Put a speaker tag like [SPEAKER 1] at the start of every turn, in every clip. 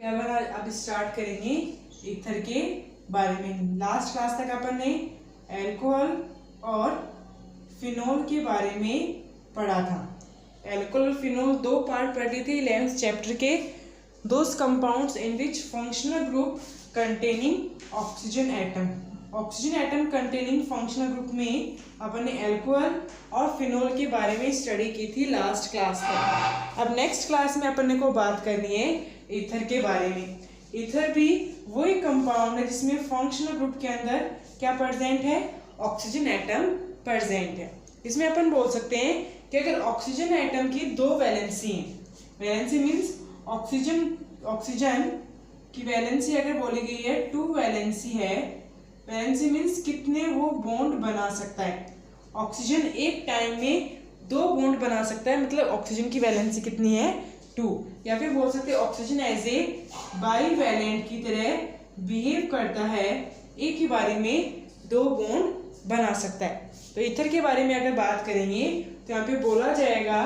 [SPEAKER 1] अब स्टार्ट करेंगे ईथर के बारे में। लास्ट क्लास तक अपन ने एल्कोहल और फिनोल के बारे में पढ़ा था। एल्कोहल और फिनोल दो पार्ट पढ़े थे 11th चैप्टर के। Those compounds in which functional group containing oxygen atom. Oxygen atom containing functional group में अपन ने एल्कोहल और फिनोल के बारे में स्टडी की थी लास्ट क्लास तक। अब नेक्स्ट क्लास में अपन को बात करनी है ईथर के बारे में। ईथर भी वही कंपाउंड है जिसमें फंक्शनल ग्रुप के अंदर क्या प्रेजेंट है, ऑक्सीजन एटम प्रेजेंट है। इसमें अपन बोल सकते हैं कि अगर ऑक्सीजन एटम की दो वैलेंसी हैं, वैलेंसी मीन्स ऑक्सीजन की वैलेंसी अगर बोली गई है 2 वैलेंसी है, वैलेंसी मीन्स कितने वो बॉन्ड बना सकता है। ऑक्सीजन एक टाइम में 2 बॉन्ड बना सकता है, मतलब ऑक्सीजन की वैलेंसी कितनी है 2। या फिर बोल सकते हैं ऑक्सीजन एज ए बाईवैलेंट की तरह बिहेव करता है, एक ही बारी में 2 बॉन्ड बना सकता है। तो ईथर के बारे में अगर बात करेंगे तो यहाँ पे बोला जाएगा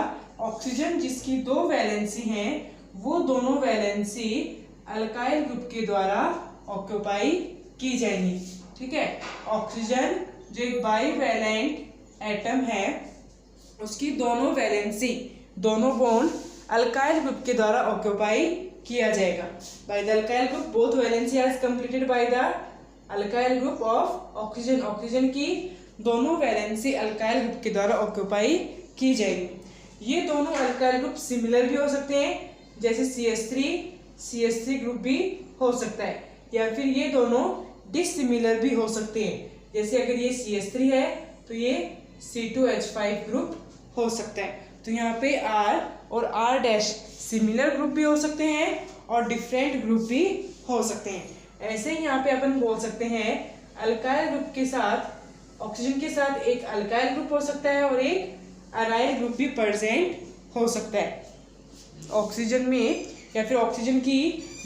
[SPEAKER 1] ऑक्सीजन जिसकी 2 वैलेंसी हैं वो दोनों वैलेंसी अल्काइल ग्रुप के द्वारा ऑक्यूपाई की जाएंगी। ठीक है, ऑक्सीजन जो एक बाईवैलेंट एटम है उसकी दोनों वैलेंसी, दोनों बॉन्ड अल्काइल ग्रुप के द्वारा ऑक्यूपाई किया जाएगा। By the alkyl group both valency are completed by the alkyl group of oxygen. Oxygen की दोनों वैलेंसी अल्काइल ग्रुप के द्वारा ऑक्यूपाई की जाएगी। ये दोनों अल्काइल ग्रुप सिमिलर भी हो सकते हैं, जैसे CH3 ग्रुप भी हो सकता है, या फिर ये दोनों डिसिमिलर भी हो सकते हैं, जैसे अगर ये CH3 है तो ये C2H5 ग्रुप हो सकता है। तो यहाँ पे R और R' सिमिलर ग्रुप भी हो सकते हैं और डिफरेंट ग्रुप भी हो सकते हैं। ऐसे ही यहाँ पे अपन बोल सकते हैं अल्काइल ग्रुप के साथ, ऑक्सीजन के साथ एक अल्काइल ग्रुप हो सकता है और एक अराइल ग्रुप भी प्रेजेंट हो सकता है ऑक्सीजन में। या फिर ऑक्सीजन की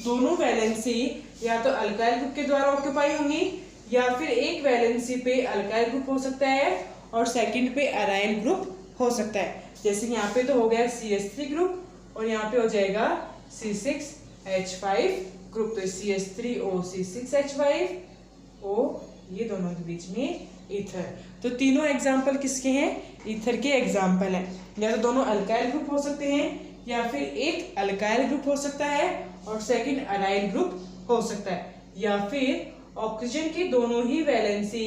[SPEAKER 1] दोनों वैलेंसी या तो अल्काइल ग्रुप के द्वारा ऑक्यूपाई होंगी, या फिर एक वैलेंसी पे अल्काइल ग्रुप हो सकता है और सेकंड पे अराइल ग्रुप हो सकता है। जैसे यहाँ पे तो हो गया CH3 ग्रुप और यहाँ पे हो जाएगा C6H5 ग्रुप। तो CH3O C6H5O, ये दोनों के बीच में ईथर। तो तीनों एग्जाम्पल किसके हैं, ईथर के एग्जाम्पल हैं। या तो दोनों अल्काइल ग्रुप हो सकते हैं, या फिर एक अल्काइल ग्रुप हो सकता है और सेकंड अराइल ग्रुप हो सकता है, या फिर ऑक्सीजन की दोनों ही वैलेंसी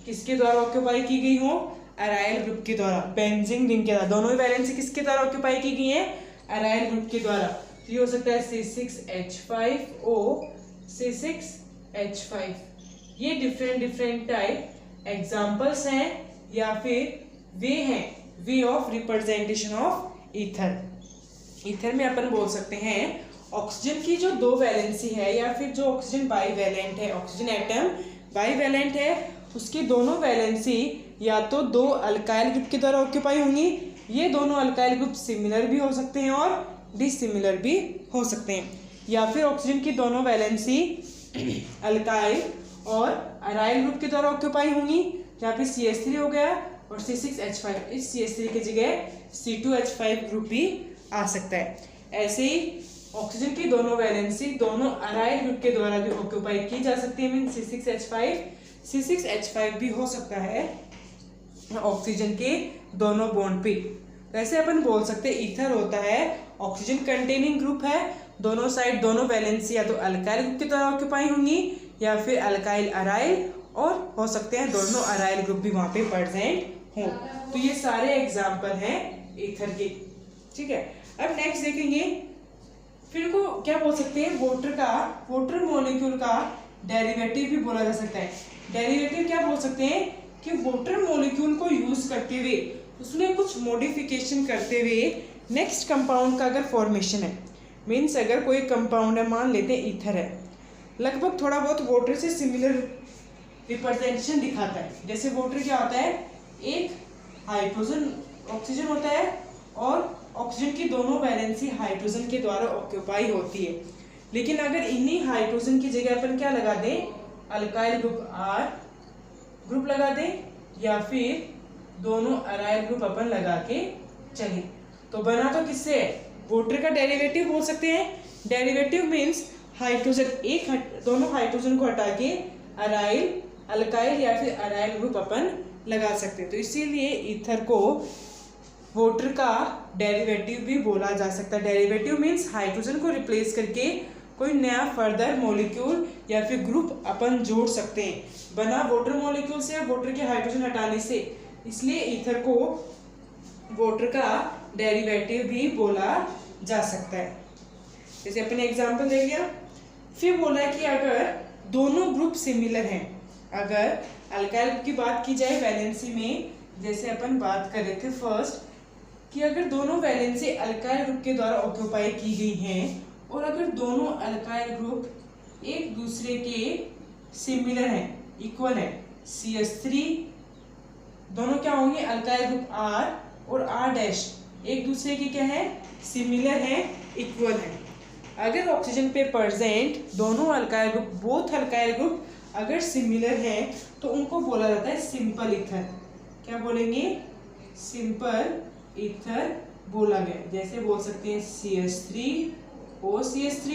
[SPEAKER 1] किसके द्वारा ऑक्यूपाई की गई हो, अराइल ग्रुप के द्वारा। बेंजीन रिंग के द्वारा दोनों ही वैलेंसी किसके द्वारा ऑक्यूपाई की गई है, अराइल ग्रुप के द्वारा। तो ये हो सकता है C6H5O C6H5। ये डिफरेंट टाइप एग्जाम्पल्स हैं, या फिर वे हैं way of representation of ether. Ether में अपन बोल सकते हैं ऑक्सीजन की जो 2 वैलेंसी है, या फिर जो ऑक्सीजन बाईवैलेंट है, ऑक्सीजन एटम बाईवैलेंट है, उसकी दोनों वैलेंसी या तो 2 अल्काइल ग्रुप के द्वारा ऑक्यूपाई होंगी। ये दोनों अल्काइल ग्रुप सिमिलर भी हो सकते हैं और डिसिमिलर भी हो सकते हैं, या फिर ऑक्सीजन की दोनों वैलेंसी अल्काइल और अराइल ग्रुप के द्वारा ऑक्यूपाई होंगी, जहाँ पे CH3 हो गया और C6H5, इस CH3 की जगह C2H5 ग्रुप भी आ सकता है। ऐसे ही ऑक्सीजन की दोनों वैलेंसी दोनों अराइल ग्रुप के द्वारा भी ऑक्यूपाई की जा सकती है, मीन C6H5 भी हो सकता है ऑक्सीजन के दोनों बॉन्ड पे। वैसे अपन बोल सकते हैं ईथर होता है ऑक्सीजन कंटेनिंग ग्रुप है, दोनों साइड दोनों वैलेंसी या तो अल्काइल ग्रुप के द्वारा ऑक्यूपाई होंगी, या फिर अल्काइल अराइल, और हो सकते हैं दोनों अराइल ग्रुप भी वहाँ पे प्रेजेंट हों। तो ये सारे एग्जाम्पल हैं ईथर के। ठीक है, अब नेक्स्ट देखेंगे फिर को क्या बोल सकते हैं, वाटर मॉलिक्यूल का डेरिवेटिव भी बोला जा सकता है। डेरिवेटिव क्या बोल सकते हैं कि वाटर मॉलिक्यूल को यूज करते हुए उसमें कुछ मॉडिफिकेशन करते हुए नेक्स्ट कंपाउंड का अगर फॉर्मेशन है, मीन्स अगर कोई कंपाउंड है, मान लेते हैं ईथर है, लगभग थोड़ा बहुत वाटर से सिमिलर रिप्रेजेंटेशन दिखाता है। जैसे वाटर क्या होता है, एक हाइड्रोजन ऑक्सीजन होता है और ऑक्सीजन की दोनों वैलेंसी हाइड्रोजन के द्वारा ऑक्यूपाई होती है। लेकिन अगर इन्हीं हाइड्रोजन की जगह अपन क्या लगा दें, अल्काइल ग्रुप R ग्रुप लगा दें, या फिर दोनों अराइल ग्रुप अपन लगा के चले, तो बना तो किससे है, वाटर का डेरिवेटिव बोल सकते हैं। डेरिवेटिव मीन्स हाइड्रोजन दोनों हाइड्रोजन को हटा के अराइल अल्काइल या फिर अराइल ग्रुप अपन लगा सकते हैं। तो इसीलिए ईथर को वाटर का डेरिवेटिव भी बोला जा सकता है। डेरिवेटिव मीन्स हाइड्रोजन को रिप्लेस करके कोई नया फर्दर मॉलिक्यूल या फिर ग्रुप अपन जोड़ सकते हैं, बना वाटर मॉलिक्यूल से या वाटर के हाइड्रोजन हटाने से। इसलिए ईथर को वाटर का डेरिवेटिव भी बोला जा सकता है। जैसे अपने एग्जांपल दे लिया। फिर बोला कि अगर दोनों ग्रुप सिमिलर हैं, अगर अल्काइल ग्रुप की बात की जाए वैलेंसी में, जैसे अपन बात कर रहे थे फर्स्ट कि अगर दोनों वैलेंसी अल्काइल ग्रुप के द्वारा ऑक्यूपाई की गई हैं और अगर दोनों अल्काइल ग्रुप एक दूसरे के सिमिलर हैं, इक्वल है, CH3 दोनों क्या होंगे, अल्काइल ग्रुप R और R' एक दूसरे के क्या है, सिमिलर है, इक्वल है। अगर ऑक्सीजन पे प्रेजेंट दोनों alkyl group, both alkyl group अगर सिमिलर हैं तो उनको बोला जाता है सिंपल ईथर। क्या बोलेंगे, सिंपल ईथर बोला गया। जैसे बोल सकते हैं CH3 OCH3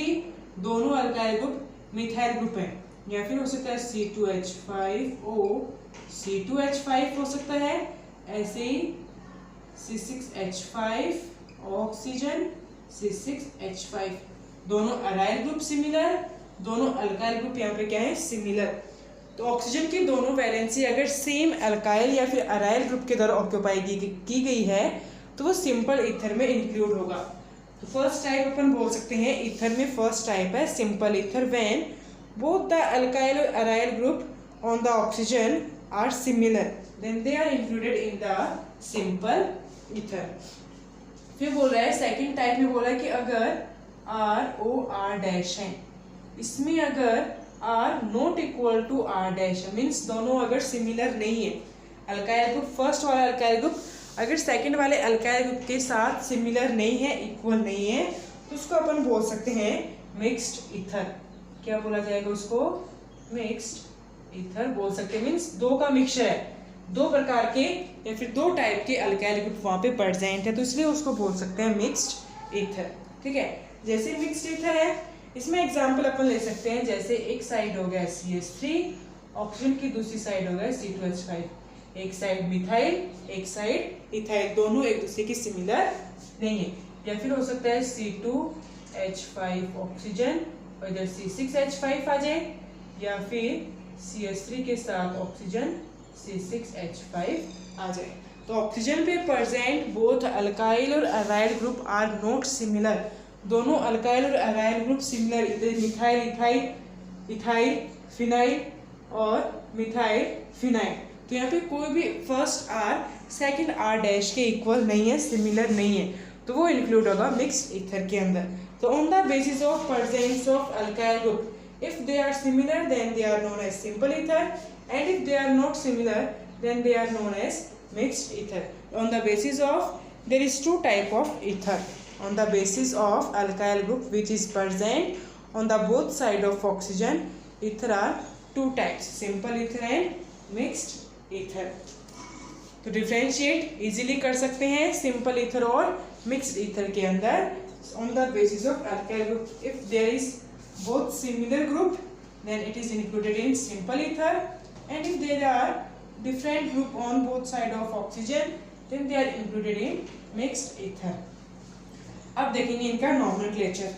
[SPEAKER 1] दोनों अल्काइल ग्रुप मिथाइल ग्रुप है, या फिर हो सकता है C2H5O C2H5 हो सकता है, ऐसे ही C6H5 ऑक्सीजन C6H5 दोनों अराइल ग्रुप सिमिलर, दोनों अल्काइल ग्रुप यहाँ पे क्या है, सिमिलर। तो ऑक्सीजन की दोनों वैलेंसी अगर सेम अल्काइल या फिर अराइल ग्रुप के द्वारा ऑक्यूपाई की गई है तो वो सिंपल ईथर में इंक्लूड होगा। तो फर्स्ट टाइप अपन बोल सकते हैं ईथर में, फर्स्ट टाइप है simple ether when both the alkyl और aryl group on the oxygen are similar then they are included in the simple ether. फिर बोल रहा है सेकेंड टाइप में बोला है कि अगर ROR' है, इसमें अगर R not equal to R' means दोनों अगर सिमिलर नहीं है, अल्काइल ग्रुप फर्स्ट वाला अल्काइल ग्रुप अगर सेकंड वाले अल्काइल ग्रुप के साथ सिमिलर नहीं है, इक्वल नहीं है, तो उसको अपन बोल सकते हैं मिक्स्ड ईथर। क्या बोला जाएगा उसको, मिक्स्ड ईथर बोल सकते हैं। मीन्स दो का मिक्सचर है, दो प्रकार के या फिर दो टाइप के अल्काइल ग्रुप वहाँ पे प्रेजेंट है, तो इसलिए उसको बोल सकते हैं मिक्स्ड ईथर। ठीक है, जैसे मिक्स्ड ईथर है इसमें एग्जाम्पल अपन ले सकते हैं, जैसे एक साइड हो गया CH3 ऑक्सीजन की दूसरी साइड हो गया C2H5, एक साइड मिथाइल एक साइड इथाइल, दोनों एक दूसरे की सिमिलर नहीं है। या फिर हो सकता है C2H5 ऑक्सीजन और इधर C6H5 आ जाए, या फिर CH3 के साथ ऑक्सीजन C6H5 आ जाए। तो ऑक्सीजन पे प्रेजेंट बोथ अल्काइल और aryl group are not similar, दोनों अल्काइल और अराइल ग्रुप सिमिलर, इधर मिथाइल इथाइल, इथाइल फिनाइल और मिथाइल फिनाइल। तो यहाँ पे कोई भी फर्स्ट R सेकंड R' के इक्वल नहीं है, सिमिलर नहीं है, तो वो इंक्लूड होगा मिक्स्ड ईथर के अंदर। तो on the basis of presence of alkyl group, if they are similar then they are known as simple ether, and if they are not similar then they are known as mixed ether. On the basis of, there is two type of ether. On the basis of alkyl group which is present on the both side of oxygen, ether are two types, simple ether and mixed ether. तो differentiate easily कर सकते हैं simple ether और mixed ether के अंदर on the basis of alkyl group. If there is both similar group then it is included in simple ether, and if there are different group on both side of oxygen then they are included in mixed ether. अब देखेंगे इनका nomenclature.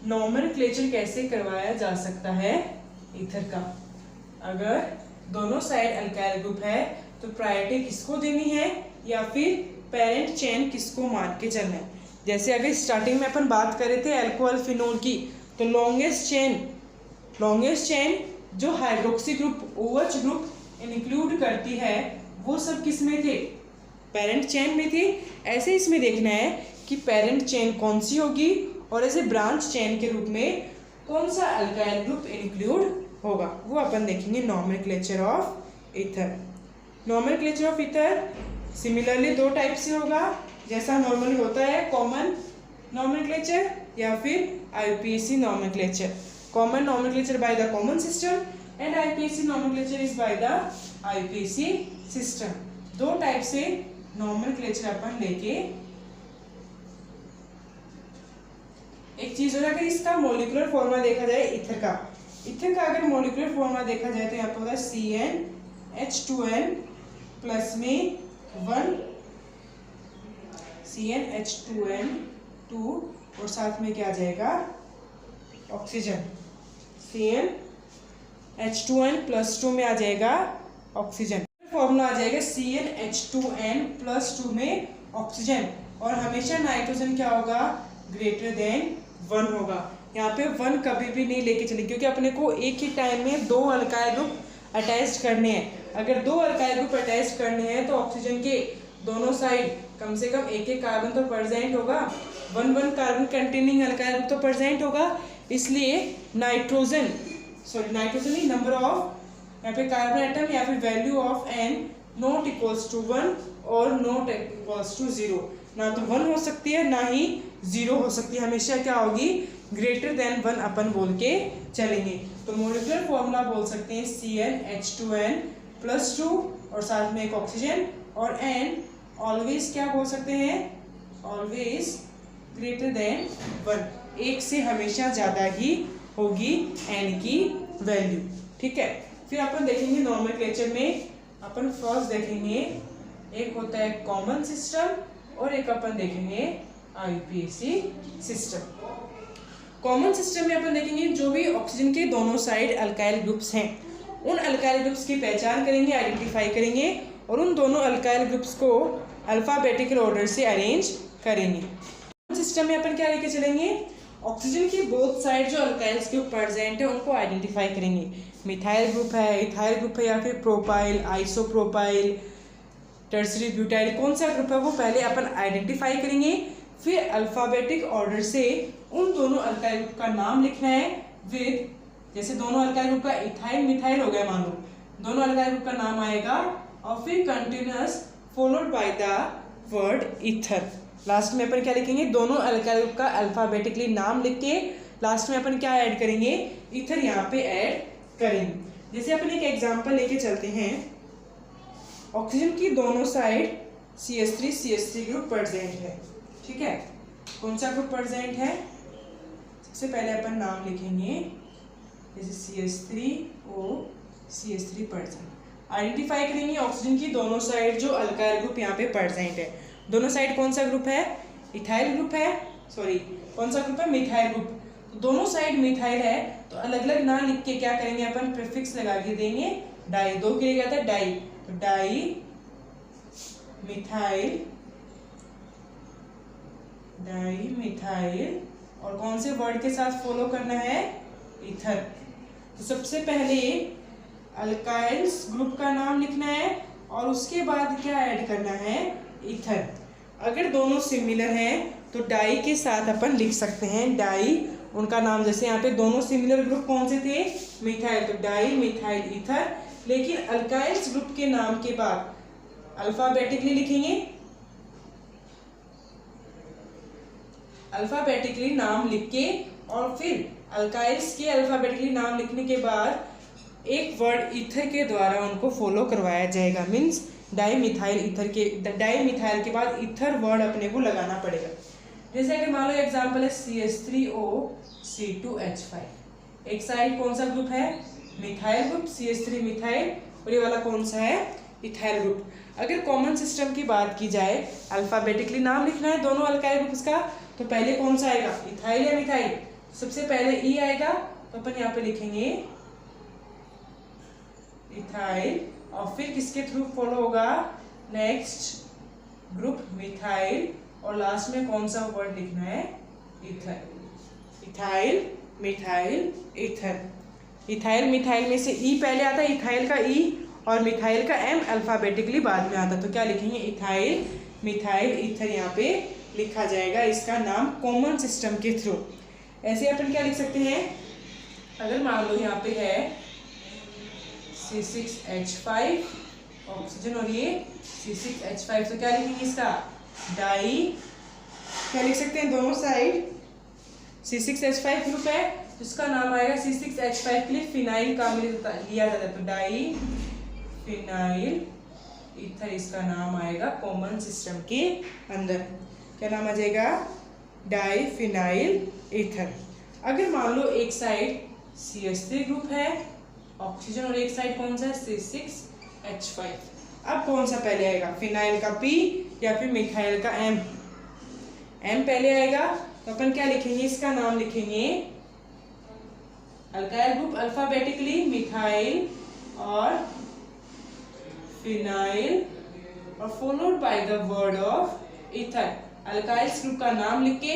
[SPEAKER 1] Nomenclature कैसे करवाया जा सकता है ether का। अगर दोनों साइड अल्काइल ग्रुप है तो प्रायोरिटी किसको देनी है, या फिर पेरेंट चेन किसको मान के चलना है। जैसे अगर स्टार्टिंग में अपन बात कर रहे थे अल्कोहल फिनोल की, तो लॉन्गेस्ट चेन जो hydroxy group OH group include करती है वो सब किस में थे, पेरेंट चेन में थी। ऐसे इसमें देखना है कि पेरेंट चेन कौन सी होगी और ऐसे ब्रांच चेन के रूप में कौन सा अल्काइल ग्रुप इंक्लूड होगा, वो अपन देखेंगे nomenclature of ether. Nomenclature of ether similarly दो टाइप से होगा, जैसा नॉर्मली होता है कॉमन नॉमेनक्लेचर या फिर IUPAC nomenclature. Common nomenclature by the common system and IUPAC nomenclature is by the IUPAC system. दो टाइप से नॉमेनक्लेचर अपन लेके एक चीज हो रहा है, अगर इसका मोलिकुलर फॉर्मूला देखा जाए इथर का अगर मोलिकुलर फॉर्मूला देखा जाए तो यहाँ पे होगा CnH2n प्लस में 1 CnH2n2 और साथ में क्या आ जाएगा ऑक्सीजन। CnH2n प्लस 2 में आ जाएगा ऑक्सीजन। फॉर्मूला आ जाएगा CnH2n प्लस 2 में ऑक्सीजन, और हमेशा नाइट्रोजन क्या होगा ग्रेटर देन 1 होगा। यहाँ पे 1 कभी भी नहीं लेके चले, क्योंकि अपने को एक ही टाइम में 2 अल्काइल ग्रुप अटैच करने हैं। अगर 2 अल्काइल ग्रुप अटैच करने हैं तो ऑक्सीजन के दोनों साइड कम से कम एक कार्बन तो प्रेजेंट होगा, 1 कार्बन कंटेनिंग अल्काइल ग्रुप तो प्रेजेंट होगा। इसलिए नाइट्रोजन नहीं, नंबर ऑफ यहाँ पे कार्बन एटम या फिर value of n not equals to 1 और नॉट इक्वल्स टू 0। ना तो 1 हो सकती है ना ही 0 हो सकती है, हमेशा क्या होगी ग्रेटर देन 1 अपन बोल के चलेंगे। तो मोलिकुलर फॉर्मूला बोल सकते हैं CnH2n प्लस 2 और साथ में एक ऑक्सीजन, और n ऑलवेज क्या बोल सकते हैं ऑलवेज ग्रेटर देन 1, एक से हमेशा ज़्यादा ही होगी n की वैल्यू। ठीक है, फिर अपन देखेंगे नॉमेनक्लेचर में, अपन फर्स्ट देखेंगे एक होता है कॉमन सिस्टम और एक अपन देखेंगे IUPAC सिस्टम। कॉमन सिस्टम में अपन देखेंगे जो भी ऑक्सीजन के दोनों साइड अल्काइल ग्रुप्स हैं, उन अल्काइल ग्रुप्स की पहचान करेंगे, आइडेंटिफाई करेंगे, और उन दोनों अल्काइल ग्रुप्स को अल्फाबेटिकल ऑर्डर से अरेंज करेंगे। कॉमन सिस्टम में अपन क्या लेके चलेंगे, ऑक्सीजन की बोथ साइड जो अल्काइल ग्रुप प्रेजेंट है उनको आइडेंटिफाई करेंगे। मिथाइल ग्रुप है, इथाइल ग्रुप है, या फिर प्रोपाइल, आइसोप्रोपाइल, टर्सरी ब्यूटाइल, कौन सा ग्रुप है वो पहले अपन आइडेंटिफाई करेंगे। फिर अल्फाबेटिक ऑर्डर से उन दोनों अल्काइल ग्रुप का नाम लिखना है विद, जैसे दोनों अल्काइल ग्रुप का इथाइल मिथाइल हो गया मान लो, दोनों अल्काइल ग्रुप का नाम आएगा, और फिर continuous followed by the word ether. Last में अपन क्या लिखेंगे, दोनों अल्काइल ग्रुप का अल्फाबेटिकली नाम लिख के लास्ट में अपन क्या ऐड करेंगे, ईथर यहाँ पे ऐड करेंगे। जैसे अपन एक एग्जांपल लेके चलते हैं, ऑक्सीजन की दोनों साइड CH3 ग्रुप प्रेजेंट है। ठीक है, कौन सा ग्रुप प्रेजेंट है, सबसे पहले अपन नाम लिखेंगे, जैसे CH3O CH3 प्रेजेंट, आइडेंटिफाई करेंगे ऑक्सीजन की दोनों साइड जो अल्काइल ग्रुप यहाँ पे प्रेजेंट है। दोनों साइड कौन सा ग्रुप है, इथाइल ग्रुप है, कौन सा ग्रुप है, मिथाइल ग्रुप। तो दोनों साइड मिथाइल है, तो अलग अलग ना लिख के क्या करेंगे अपन प्रीफिक्स लगा के देंगे डाई, 2 के लिए क्या था डाई, तो डाई मिथाइल, और कौन से वर्ड के साथ फॉलो करना है, ईथर। तो सबसे पहले अल्काइल्स ग्रुप का नाम लिखना है और उसके बाद क्या ऐड करना है, ईथर। अगर दोनों सिमिलर हैं तो डाई के साथ अपन लिख सकते हैं डाई, उनका नाम, जैसे यहाँ पे दोनों सिमिलर ग्रुप कौन से थे, मिथाइल, तो डाई मिथाइल ईथर। लेकिन अल्काइल्स ग्रुप के नाम के बाद अल्फाबेटिकली लिखेंगे, अल्फाबेटिकली नाम लिख के, और फिर अल्काइल्स के अल्फाबेटिकली नाम लिखने के बाद एक वर्ड ईथर के द्वारा उनको फॉलो करवाया जाएगा। मीन्स डाई मिथाइल ईथर के, डाई मिथाइल के बाद ईथर वर्ड अपने को लगाना पड़ेगा। जैसे कि मान लो एग्जांपल है CH3O C2H5, एक साइड कौन सा ग्रुप है, मिथाइल ग्रुप, CH3 मिथाइल, और ये वाला कौन सा है, इथाइल ग्रुप। अगर कॉमन सिस्टम की बात की जाए, अल्फाबेटिकली नाम लिखना है दोनों अल्काइल ग्रुप्स का, तो पहले कौन सा आएगा, इथाइल या मिथाइल, सबसे पहले ई आएगा, तो अपन यहाँ पे लिखेंगे इथाइल, और फिर किसके थ्रू फॉलो होगा, नेक्स्ट ग्रुप मिथाइल, और लास्ट में कौन सा वर्ड लिखना है, ether. Ethyl methyl ether, ethyl methyl में से ई पहले आता है, इथाइल का ई और मिथाइल का एम अल्फाबेटिकली बाद में आता, तो क्या लिखेंगे, इथाइल मिथाइल ईथर यहाँ पे लिखा जाएगा, इसका नाम कॉमन सिस्टम के थ्रू। ऐसे अपन क्या लिख सकते हैं, अगर मान लो यहाँ पे है C6H5 ऑक्सीजन और ये C6H5, तो क्या लिखेंगे इसका, डाई, क्या लिख सकते हैं, दोनों साइड C6H5 ग्रुप है, जिसका नाम आएगा C6H5 के लिए फिनाइल का लिया जाता है, तो डाई फिनाइल ईथर इसका नाम आएगा कॉमन सिस्टम के अंदर। क्या नाम आ जाएगा, डाइफिनाइल ईथर। अगर मान लो एक साइड CH3 ग्रुप है ऑक्सीजन और एक साइड कौन सा है C6H5, अब कौन सा पहले आएगा, फिनाइल का P या फिर मिथाइल का M? M पहले आएगा तो अपन क्या लिखेंगे, इसका नाम लिखेंगे अल्काइल ग्रुप अल्फाबेटिकली, मिथाइल और फिनाइल और followed by the word of ether. Alkyls group का नाम लिख के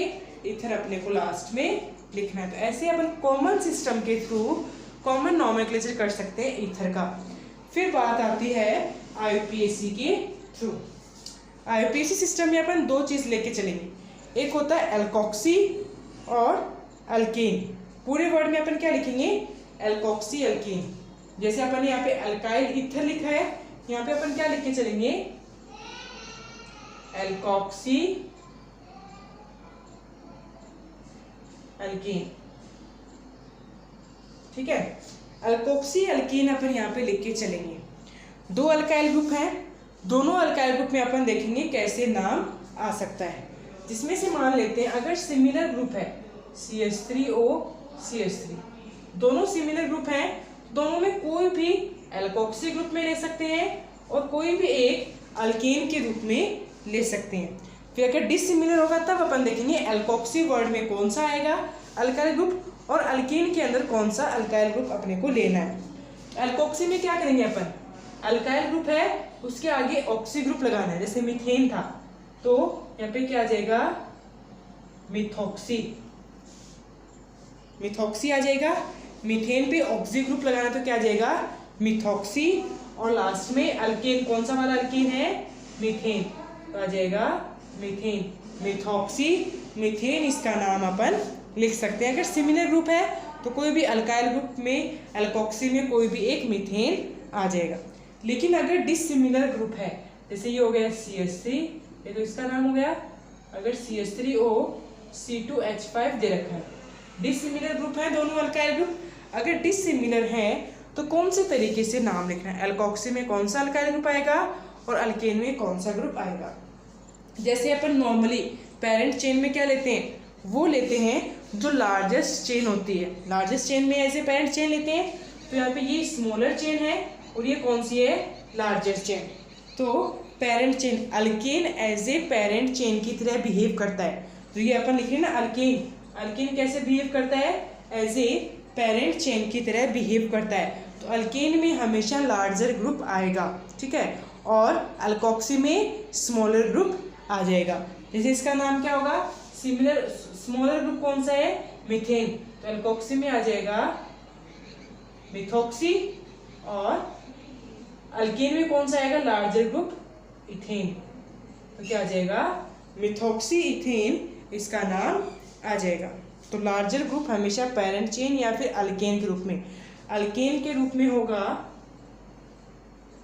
[SPEAKER 1] ईथर अपने को लास्ट में लिखना है। तो ऐसे अपन कॉमन सिस्टम के थ्रू कॉमन नॉमेनक्लेचर कर सकते हैं ईथर का। फिर बात आती है IUPAC के थ्रू। IUPAC सिस्टम में अपन दो चीज लेके चलेंगे, एक होता है एल्कोक्सी और अल्केन। पूरे वर्ड में अपन क्या लिखेंगे, एल्कोक्सी अल्केन। जैसे अपन यहाँ पे अल्काइल ईथर लिखा है, यहाँ पे अपन क्या लिख के चलेंगे, एल्कोक्सी अल्केन। ठीक है, अल्कोक्सी अल्केन अपन यहाँ पे लिख के चलेंगे। दो अल्काइल ग्रुप हैं, दोनों अल्काइल ग्रुप में अपन देखेंगे कैसे नाम आ सकता है। जिसमें से मान लेते हैं अगर सिमिलर ग्रुप है CH3O CH3, दोनों सिमिलर ग्रुप हैं, दोनों में कोई भी एल्कोक्सी ग्रुप में ले सकते हैं और कोई भी एक अल्केन के रूप में ले सकते हैं। फिर अगर डिसिमिलर होगा तब अपन देखेंगे एल्कोक्सी वर्ड में कौन सा आएगा अल्काइल ग्रुप और अल्केन के अंदर कौन सा अल्काइल ग्रुप अपने को लेना है। एल्कोक्सी में क्या करेंगे अपन, अल्काइल ग्रुप है उसके आगे ऑक्सी ग्रुप लगाना है। जैसे मीथेन था तो यहाँ पे क्या आ जाएगा, मिथॉक्सी, मिथॉक्सी आ जाएगा। मीथेन पे ऑक्सी ग्रुप लगाना तो क्या आ जाएगा, मिथॉक्सी। और लास्ट में अल्केन कौन सा वाला अल्केन है, मीथेन, तो आ जाएगा मीथेन, मिथॉक्सी मीथेन। इसका नाम अपन लिख सकते हैं। अगर सिमिलर ग्रुप है तो कोई भी अल्काइल ग्रुप में एल्कोक्सी में कोई भी एक मीथेन आ जाएगा। लेकिन अगर डिसिमिलर ग्रुप है, जैसे ये हो गया CH3, ये तो इसका नाम हो गया। अगर CH3O C2H5 दे रखा है, डिसिमिलर ग्रुप है दोनों अल्काइल ग्रुप। अगर डिसिमिलर है तो कौन से तरीके से नाम लिखना है, एल्कोक्सी में कौन सा अल्काइल ग्रुप आएगा और अल्केन में कौन सा ग्रुप आएगा। जैसे अपन नॉर्मली पेरेंट चेन में क्या लेते हैं, वो लेते हैं जो लार्जेस्ट चेन होती है। लार्जेस्ट चेन में ऐसे पेरेंट चेन लेते हैं, तो यहाँ पे ये स्मॉलर चेन है और ये कौन सी है, लार्जेस्ट चेन। तो parent chain, alkane as a parent chain की तरह बिहेव करता है। तो ये अपन लिखे ना अल्केन, अल्केन कैसे बिहेव करता है, एज ए पेरेंट चेन की तरह बिहेव करता है। तो अल्केन में हमेशा लार्जर ग्रुप आएगा, ठीक है, और अल्कोक्सी में स्मॉलर ग्रुप आ जाएगा। जैसे इसका नाम क्या होगा, सिमिलर स्मॉलर ग्रुप कौन सा है, मीथेन, तो अल्कोक्सी में आ जाएगा मिथॉक्सी और अल्केन में कौन सा आएगा, लार्जर ग्रुप इथेन, तो क्या आ जाएगा, मिथॉक्सी इथेन इसका नाम आ जाएगा। तो लार्जर ग्रुप हमेशा पेरेंट चेन या फिर अल्केन के रूप में, अल्केन के रूप में होगा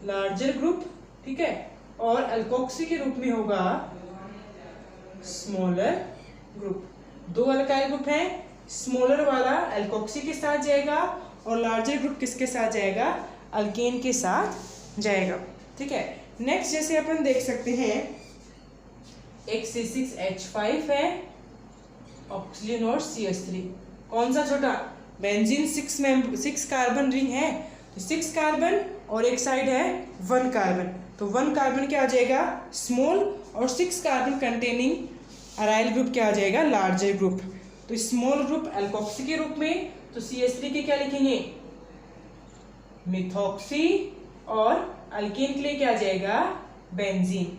[SPEAKER 1] लार्जर ग्रुप, ठीक है, और अल्कोक्सी के रूप में होगा स्मॉलर ग्रुप। दो अल्काइल ग्रुप हैं, स्मॉलर वाला अल्कोक्सी के साथ जाएगा और लार्जर ग्रुप किसके साथ जाएगा, अल्केन के साथ जाएगा, ठीक है। नेक्स्ट जैसे अपन देख सकते हैं एक C6H5 है, ऑक्सीजन और CH3, कौन सा छोटा, बेंजीन 6 कार्बन रिंग है, तो 6 कार्बन और एक साइड है 1 कार्बन, तो 1 कार्बन क्या आ जाएगा, स्मॉल, और 6 कार्बन कंटेनिंग अराइल ग्रुप क्या आ जाएगा, लार्जर ग्रुप। तो स्मॉल ग्रुप अल्कोक्सी के रूप में, तो CH3 के क्या लिखेंगे, मिथॉक्सी, और अल्केन के लिए क्या आ जाएगा, बेंजीन,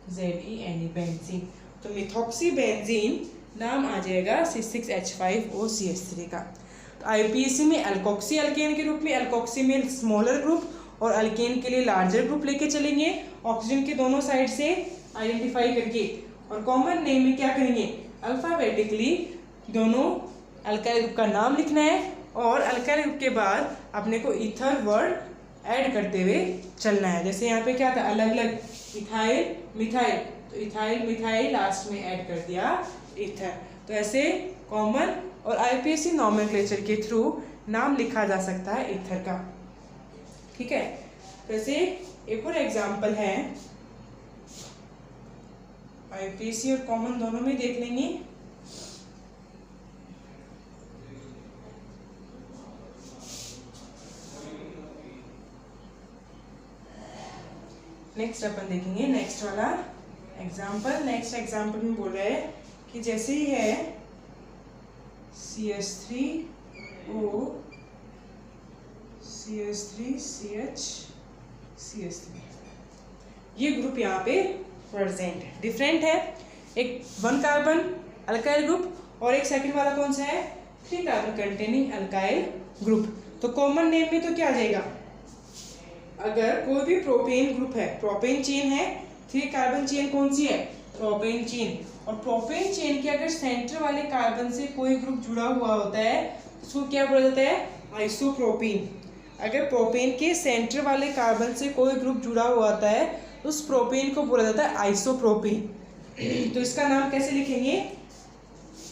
[SPEAKER 1] BENZENE, बेंजीन। तो मिथॉक्सी बेंजीन नाम आ जाएगा C6H5OCH3 का। तो IUPAC में अल्कोक्सी अल्केन के रूप में, अल्कोक्सी में स्मॉलर ग्रुप और अल्केन के लिए लार्जर ग्रुप लेके चलेंगे, ऑक्सीजन के दोनों साइड से आइडेंटिफाई करके, और कॉमन नेम में क्या करेंगे, अल्फाबेटिकली दोनों अल्काइल ग्रुप का नाम लिखना है और अल्काइल ग्रुप के बाद अपने को ईथर वर्ड ऐड करते हुए चलना है। जैसे यहाँ पे क्या था, अलग अलग इथाइल मिथाइल, तो इथाइल मिथाइल लास्ट में ऐड कर दिया ईथर। तो ऐसे कॉमन और IUPAC नॉमेनक्लेचर के थ्रू नाम लिखा जा सकता है ईथर का, ठीक है। जैसे एक और एग्जाम्पल है IUPAC और कॉमन दोनों में देख लेंगे। नेक्स्ट अपन देखेंगे नेक्स्ट वाला एग्जाम्पल। नेक्स्ट एग्जाम्पल में बोल रहे हैं कि जैसे ही है CH3O CH3CH CH3, ये ग्रुप यहाँ पे प्रेजेंट है, डिफरेंट है। एक 1 कार्बन अल्काइल ग्रुप और एक सेकंड वाला कौन सा है 3 कार्बन कंटेनिंग अल्काइल ग्रुप। तो कॉमन नेम में तो क्या आ जाएगा, अगर कोई भी प्रोपेन ग्रुप है, प्रोपेन चेन है, 3 कार्बन चेन कौन सी है प्रोपेन चेन, और प्रोपेन चेन के अगर सेंटर वाले कार्बन से कोई ग्रुप जुड़ा हुआ होता है उसको क्या बोला जाता है आइसोप्रोपेन। अगर प्रोपेन के सेंटर वाले कार्बन से कोई ग्रुप जुड़ा हुआ होता है तो उस प्रोपेन को बोला जाता है आइसोप्रोपेन। तो इसका नाम कैसे लिखेंगे,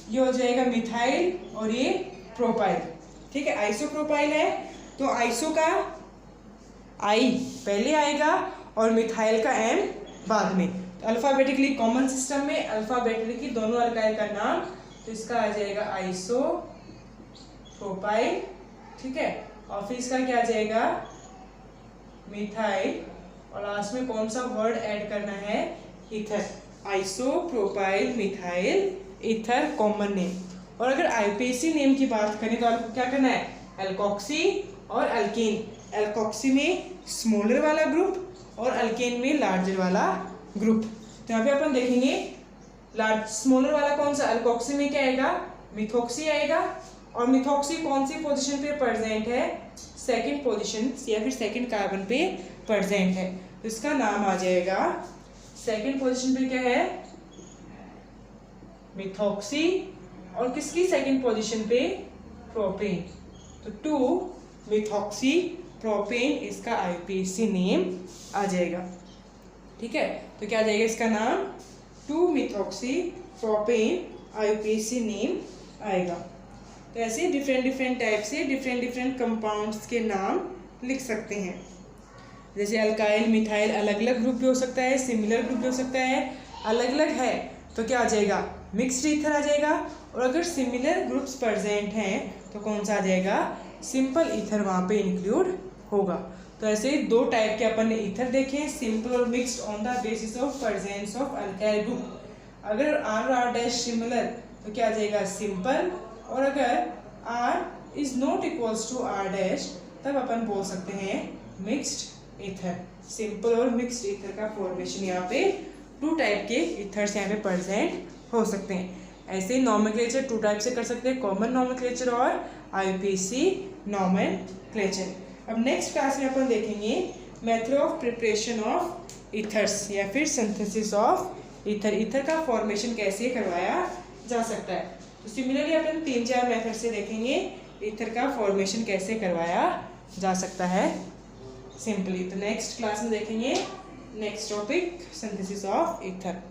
[SPEAKER 1] ये हो जाएगा मिथाइल और ये प्रोपाइल, ठीक है। आइसोप्रोपाइल है तो आइसो का आई पहले आएगा और मिथाइल का एम बाद में। तो अल्फाबेटिकली कॉमन सिस्टम में अल्फाबेटिकली दोनों अल्काइल का नाम, तो इसका आ जाएगा आइसो प्रोपाइल, ठीक है। और फिर इसका क्या आ जाएगा मिथाइल, और लास्ट में कौन सा वर्ड ऐड करना है ether, iso propyl methyl ether common name. और अगर IUPAC नेम की बात करें तो आपको क्या करना है एल्कोक्सी और अल्केन। एल्कोक्सी में स्मॉलर वाला ग्रुप और अल्केन में लार्जर वाला ग्रुप। तो यहाँ पे अपन देखेंगे लार्ज स्मॉलर वाला कौन सा, एल्कोक्सी में क्या आएगा मिथॉक्सी आएगा, और मिथॉक्सी कौन सी पोजीशन पे प्रेजेंट है सेकंड पोजीशन या फिर सेकंड कार्बन पे प्रेजेंट है। तो इसका नाम आ जाएगा सेकंड पोजीशन पे क्या है मिथॉक्सी, और किसकी सेकंड पोजीशन पे प्रोपेन। तो 2 मिथॉक्सी प्रोपेन इसका IUPAC नेम आ जाएगा, ठीक है। तो क्या आ जाएगा इसका नाम 2 मिथॉक्सी प्रोपेन IUPAC नेम आएगा। तो ऐसे डिफरेंट टाइप से डिफरेंट कंपाउंड्स के नाम लिख सकते हैं। जैसे अल्काइल मिथाइल अलग अलग ग्रुप भी हो सकता है, सिमिलर ग्रुप भी हो सकता है। अलग अलग है तो क्या आ जाएगा मिक्स्ड ईथर आ जाएगा, और अगर सिमिलर ग्रुप्स प्रेजेंट हैं तो कौन सा आ जाएगा सिंपल ईथर वहाँ पे इंक्लूड होगा। तो ऐसे 2 टाइप के अपन ने ईथर देखे, सिंपल और mixed on the basis of presence of alkyl group. अगर R सिमिलर तो क्या आ जाएगा सिंपल, और अगर R is not equals to R तब अपन बोल सकते हैं मिक्स्ड ईथर। सिंपल और मिक्स्ड ईथर का फॉर्मेशन यहाँ पे 2 टाइप के ईथर्स यहाँ पे प्रेजेंट हो सकते हैं। ऐसे नॉमेनक्लेचर 2 टाइप से कर सकते हैं, कॉमन नॉमेनक्लेचर और IUPAC नॉमेनक्लेचर। अब नेक्स्ट क्लास में अपन देखेंगे method of preparation of ethers या फिर सिंथेसिस ऑफ ईथर। ईथर का फॉर्मेशन कैसे करवाया जा सकता है। तो सिमिलरली अपन 3-4 मेथड से देखेंगे ईथर का फॉर्मेशन कैसे करवाया जा सकता है सिंपली। तो नेक्स्ट क्लास में देखेंगे next topic synthesis of ether.